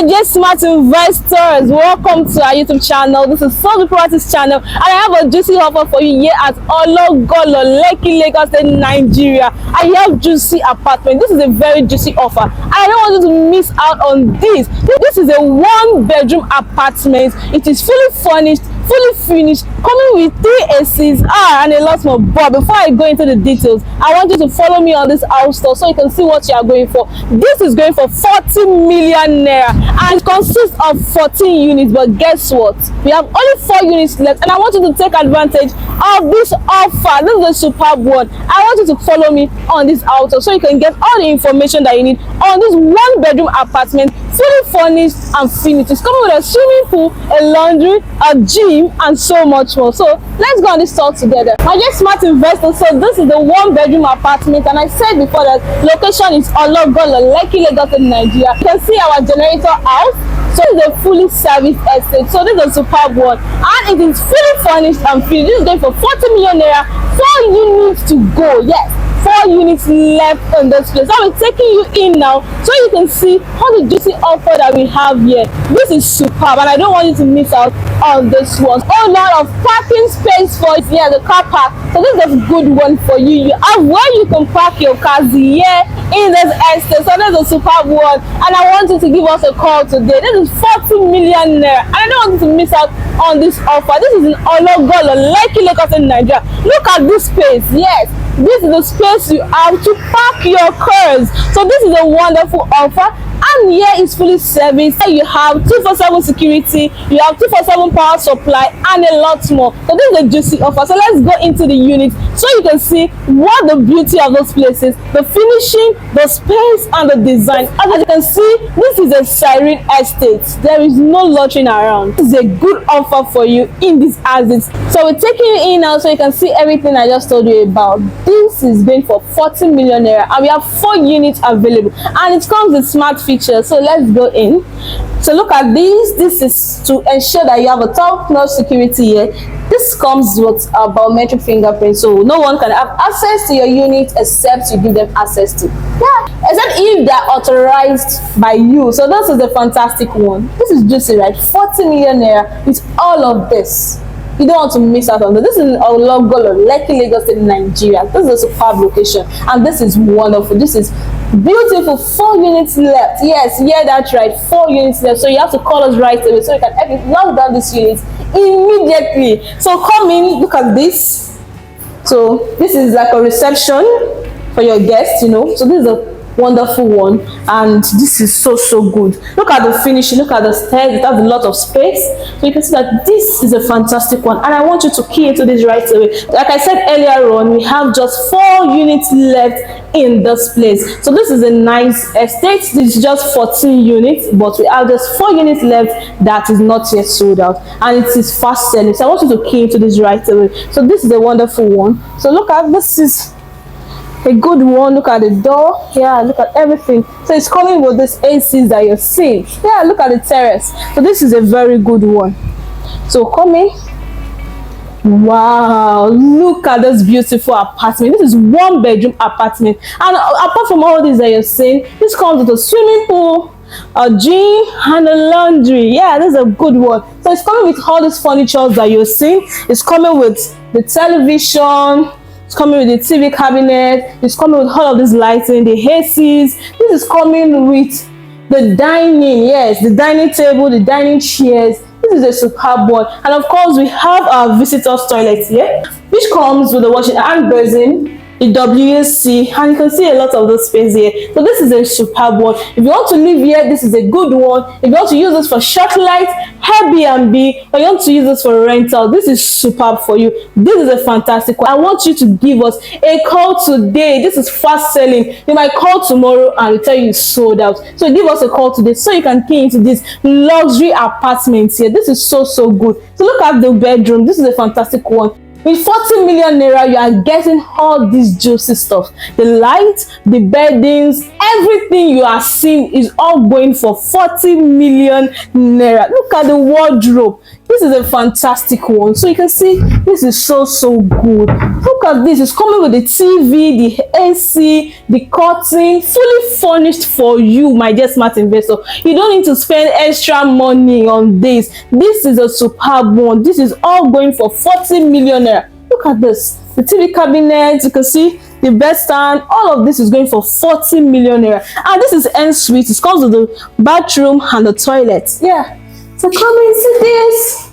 my dear smart investors, welcome to our YouTube channel. This is Salesville Properties channel, and I have a juicy offer for you here at Ologolo Lekki, Lagos State, Nigeria. I have juicy apartment. This is a very juicy offer, and I don't want you to miss out on this. This is a 1-bedroom apartment. It is fully furnished, fully finished, coming with 3 ACs and a lot more. But before I go into the details, I want you to follow me on this house tour so you can see what you are going for. This is going for 40 million naira, and it consists of 14 units. But guess what? We have only 4 units left, and I want you to take advantage of this offer. This is a superb one. I want you to follow me on this house tour so you can get all the information that you need on this 1-bedroom apartment, fully furnished and finished. It's coming with a swimming pool, a laundry, a gym, and so much more. So let's go on this tour together. My dear smart investors, so this is the 1-bedroom apartment, and I said before that location is Ologolo Lekki, Lagos in Nigeria. You can see our generator house. So it's a fully serviced estate. So this is a superb one, and it is fully furnished and finished. This is going for 40 million naira. 4 units to go. Yes, 4 units left in this place. I'll be taking you in now so you can see all the juicy offer that we have here. This is superb, and I don't want you to miss out on this one. A lot of parking space for the car park. So this is a good one for you. You have where you can park your cars here in this estate. So this is a superb one, and I want you to give us a call today. This is 40 million naira, and I don't want you to miss out on this offer. This is in Ologolo Lekki, Lagos in Nigeria. Look at this space. Yes, this is the space you have to park your cars. So this is a wonderful offer, and here is fully serviced. You have 24/7 security, you have 24/7 power supply, and a lot more. So this is a juicy offer. So let's go into the unit so you can see what the beauty of those places, the finishing, the space, and the design. As you can see, this is a serene estate. There is no loitering around. This is a good offer for you in these houses. So we're taking you in now so you can see everything I just told you about. This is going for 40 million naira, and we have 4 units available, and it comes with smart features. So let's go in. So look at this. This is to ensure that you have a top-notch security here. This comes with a biometric fingerprint, so no one can have access to your unit except you give them access to. Except if they are authorized by you. So this is a fantastic one. This is juicy, right? 40 million naira with all of this. You don't want to miss out on this. This is Ologolo Lekki, Lagos in Nigeria. This is a superb location, and this is wonderful. This is beautiful. 4 units left. Yes, yeah, that's right. 4 units left. So you have to call us right away so you can lock down this unit immediately. So come in. Look at this. So this is like a reception for your guests. So this is a wonderful one, and this is so good. Look at the finishing. Look at the stairs. It has a lot of space, so you can see that this is a fantastic one, and I want you to key into this right away. Like I said earlier on, we have just 4 units left in this place. So this is a nice estate. This is just 14 units, but we have just 4 units left that is not yet sold out, and it is fast selling. So I want you to key into this right away. So this is a wonderful one. So look at this. Is a good one. Look at the door. Yeah, look at everything. So it's coming with this ACs that you're seeing. Yeah, look at the terrace. So this is a very good one. So come in. Wow, look at this beautiful apartment. This is 1-bedroom apartment, and apart from all this that you're seeing, this comes with a swimming pool, a gym, and a laundry. Yeah, this is a good one. So it's coming with all these furniture that you're seeing. It's coming with the television. It's coming with the TV cabinet. It's coming with all of this lighting, the ACs. This is coming with the dining. Yes, the dining table, the dining chairs. This is a superb one. And of course, we have our visitors' toilet here, which comes with the washing hand basin, the WC, and you can see a lot of the space here. So this is a superb one. If you want to live here, this is a good one. If you want to use this for satellite, Airbnb, or you want to use this for rental, this is superb for you. This is a fantastic one. I want you to give us a call today. This is fast selling. You might call tomorrow and we'll tell you it's sold out. So give us a call today so you can key into this luxury apartment here. This is so good. So look at the bedroom. This is a fantastic one. With 40 million naira, you are getting all this juicy stuff. The light, the beddings, everything you are seeing is all going for 40 million naira. Look at the wardrobe. This is a fantastic one. So you can see this is so good. Look at this. It's coming with the TV, the AC, the curtain, fully furnished for you, my dear smart investor. You don't need to spend extra money on this. This is a superb one. This is all going for 40 million naira. Look at this. The TV cabinet, you can see the bed stand, all of this is going for 40 million naira. And this is ensuite. It comes with the bathroom and the toilet. Yeah. So come and see this.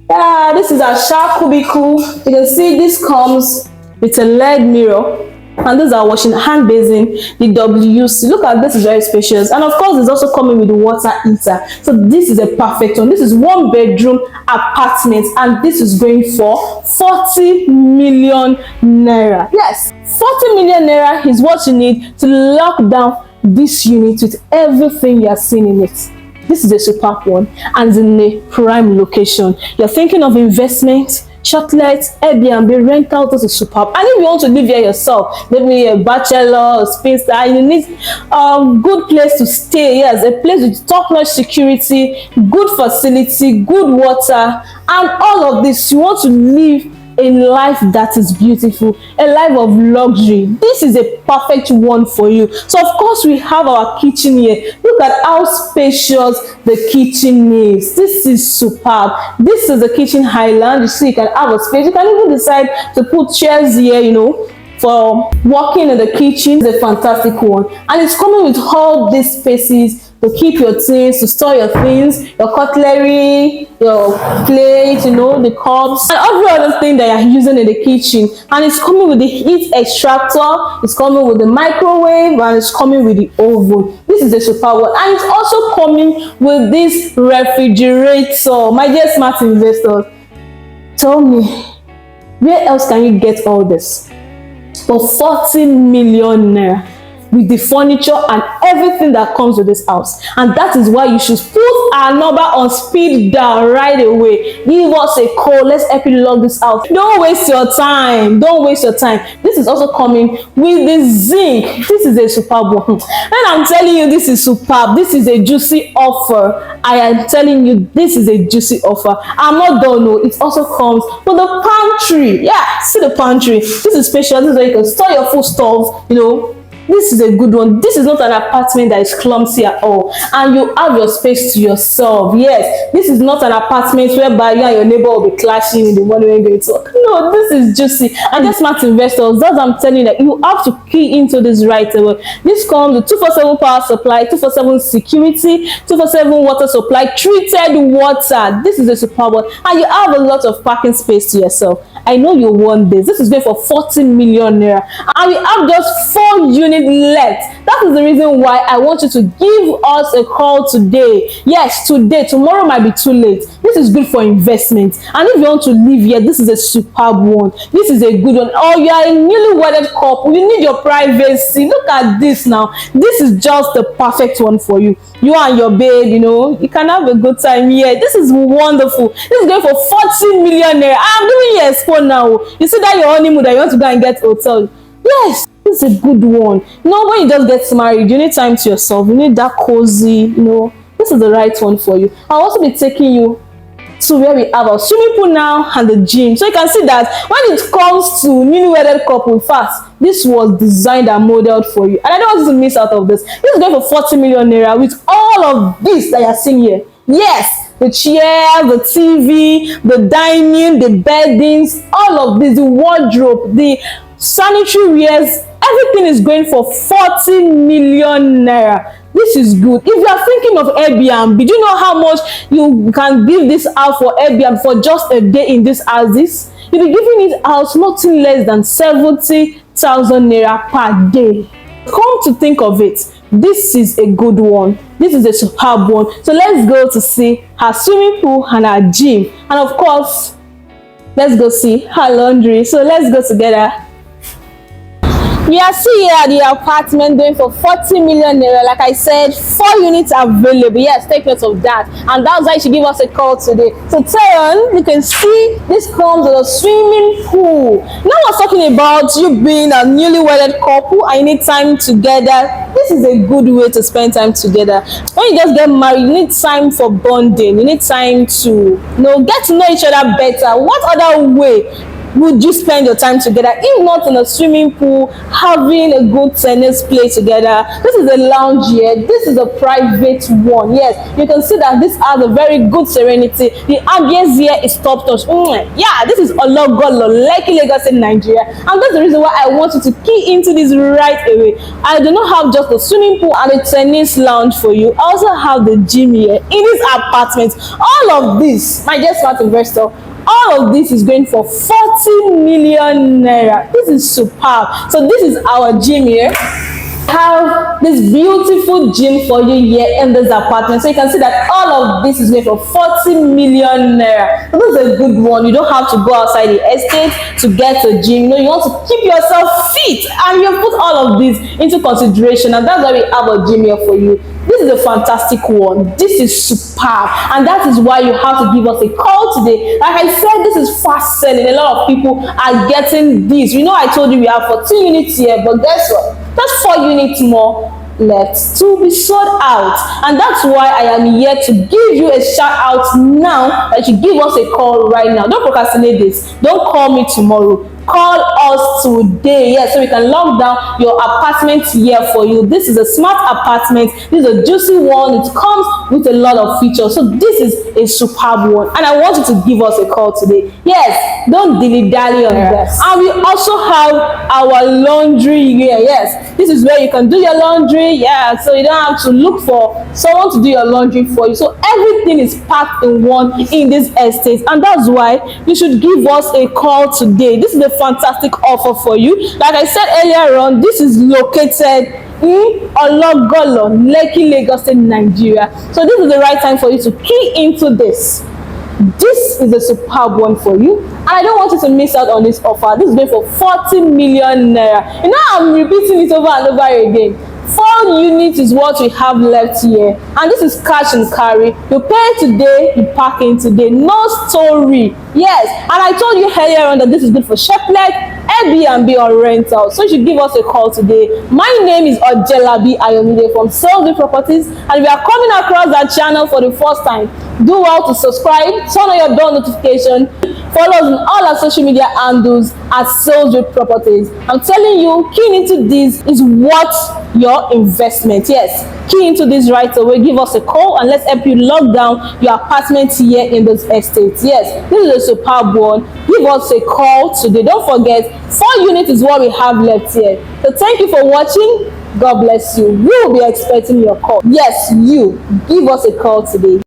Yeah, this is a shower cubicle. You can see this comes with a LED mirror. And these are washing hand basin, the WC. Look at this, is very spacious. And of course, it's also coming with the water heater. So this is a perfect one. This is 1 bedroom apartment, and this is going for 40 million naira. Yes, 40 million naira is what you need to lock down this unit with everything you are seeing in it. This is a superb one and in a prime location. You're thinking of investment, shortlets, Airbnb, rental, this is superb. And if you want to live here yourself, maybe a bachelor or spinster, you need a good place to stay. Yes, a place with top-notch security, good facility, good water, and all of this. You want to live a life that is beautiful, a life of luxury. This is a perfect one for you. So of course we have our kitchen here. Look at how spacious the kitchen is. This is superb. This is a kitchen highland. You see, you can have a space. You can even decide to put chairs here, you know, for walking in the kitchen. It's a fantastic one, and it's coming with all these spaces to keep your things, to store your things, your cutlery, your plate, you know, the cups, and every other thing that you're using in the kitchen. And it's coming with the heat extractor, it's coming with the microwave, and it's coming with the oven. This is a super one, and it's also coming with this refrigerator. My dear smart investors, tell me, where else can you get all this for 40 million naira? With the furniture and everything that comes with this house. And that is why you should put our number on speed dial right away. Give us a call. Let's help you log this out. Don't waste your time. Don't waste your time. This is also coming with the zinc. This is a superb one. And I'm telling you, this is superb. This is a juicy offer. I am telling you, this is a juicy offer. I'm not done. No, it also comes with the pantry. Yeah, see the pantry. This is special. This is where you can store your food stuff, you know. This is a good one. This is not an apartment that is clumsy at all, and you have your space to yourself. Yes, this is not an apartment whereby you and your neighbor will be clashing in the morning when you talk. No, this is juicy. And just smart investors, that's what I'm telling you, that you have to key into this right away. This comes with 247 power supply, 247 security, 247 water supply, treated water. This is a superb one, and you have a lot of parking space to yourself. I know you want this. This is going for 40 million naira, and we have just 4 units left. That is the reason why I want you to give us a call today. Yes, today. Tomorrow might be too late. This is good for investment, and if you want to live here, this is a superb one. This is a good one. Oh, you are a newly wedded couple, you need your privacy. Look at this now. This is just the perfect one for you. You and your babe, you know, you can have a good time here. This is wonderful. This is going for 40 million naira. I'm giving you a spoon now. You see that your honeymoon that you want to go and get hotel. Yes, this is a good one. You know, when you just get married, you need time to yourself. You need that cozy, you know. This is the right one for you. I'll also be taking you to where we have our swimming pool now and the gym. So you can see that when it comes to newly-wedded couple, fast, this was designed and modeled for you. And I don't want you to miss out of this. This is going for 40 million naira with all of this that you're seeing here. Yes, the chair, the TV, the dining, the beddings, all of this, the wardrobe, the sanitary wares, everything is going for 40 million naira. This is good. If you are thinking of Airbnb, do you know how much you can give this out for Airbnb for just a day in this houses? You'll be giving it out nothing less than 70,000 naira per day. Come to think of it, this is a good one. This is a superb one. So let's go to see her swimming pool and her gym. And of course, let's go see her laundry. So let's go together. We are still here at the apartment going for 40 million naira. Like I said, 4 units available. Yes, take note of that. And that's why she give us a call today. So Tayon, you can see this comes with a swimming pool. Now we're talking about you being a newly wedded couple and you need time together. This is a good way to spend time together. When you just get married, you need time for bonding. You need time to get to know each other better. What other way would you spend your time together if not in a swimming pool, having a good tennis play together? This is a lounge here. This is a private one. Yes, you can see that this has a very good serenity. The ambience here is top notch. Yeah, this is Ologolo Lekki, Lagos in Nigeria, and that's the reason why I want you to key into this right away. I do not have just a swimming pool and a tennis lounge for you. I also have the gym here in this apartment. All of this, my dear smart investor, all of this is going for 40 million naira. This is superb. So this is our gym here. Have this beautiful gym for you here in this apartment. So you can see that all of this is going for 40 million naira. So this is a good one. You don't have to go outside the estate to get a gym. You want to keep yourself fit, and you put all of this into consideration, and that's why we have a gym here for you. This is a fantastic one. This is superb, and that is why you have to give us a call today. Like I said, this is fast selling. A lot of people are getting this. I told you we have 14 units here, but guess what? That's 4 units more left to be sold out, and that's why I am here to give you a shout out now that you give us a call right now. Don't procrastinate this. Don't call me tomorrow. Call us today, yes, so we can lock down your apartment here for you. This is a smart apartment. This is a juicy one. It comes with a lot of features. So this is a superb one, and I want you to give us a call today. Yes, don't dilly-dally on this. And we also have our laundry here. Yes, this is where you can do your laundry. Yeah, so you don't have to look for someone to do your laundry for you. So everything is packed in one in this estate, and that's why you should give us a call today. This is a fantastic offer for you. Like I said earlier on, this is located in Ologolo Lekki, Lagos in Nigeria. So this is the right time for you to key into this. This is a superb one for you, and I don't want you to miss out on this offer. This is going for 40 million naira. I'm repeating it over and over again. 4 units is what we have left here, and this is cash and carry. You pay today, you pack in today. No story. Yes, and I told you earlier on that this is good for Sheplet, Airbnb or rental. So you should give us a call today. My name is Ojelabi Ayomide from Salesville Properties, and we are coming across that channel for the first time. Do well to subscribe, turn on your bell notification, follow us on all our social media handles at Salesville Properties. I'm telling you, keying into this is what your investment. Yes, key into this right away. Give us a call and let's help you lock down your apartment here in this estate. Yes, this is a superb one. Give us a call today. Don't forget, 4 units is what we have left here. So thank you for watching. God bless you. We will be expecting your call. Yes, you give us a call today.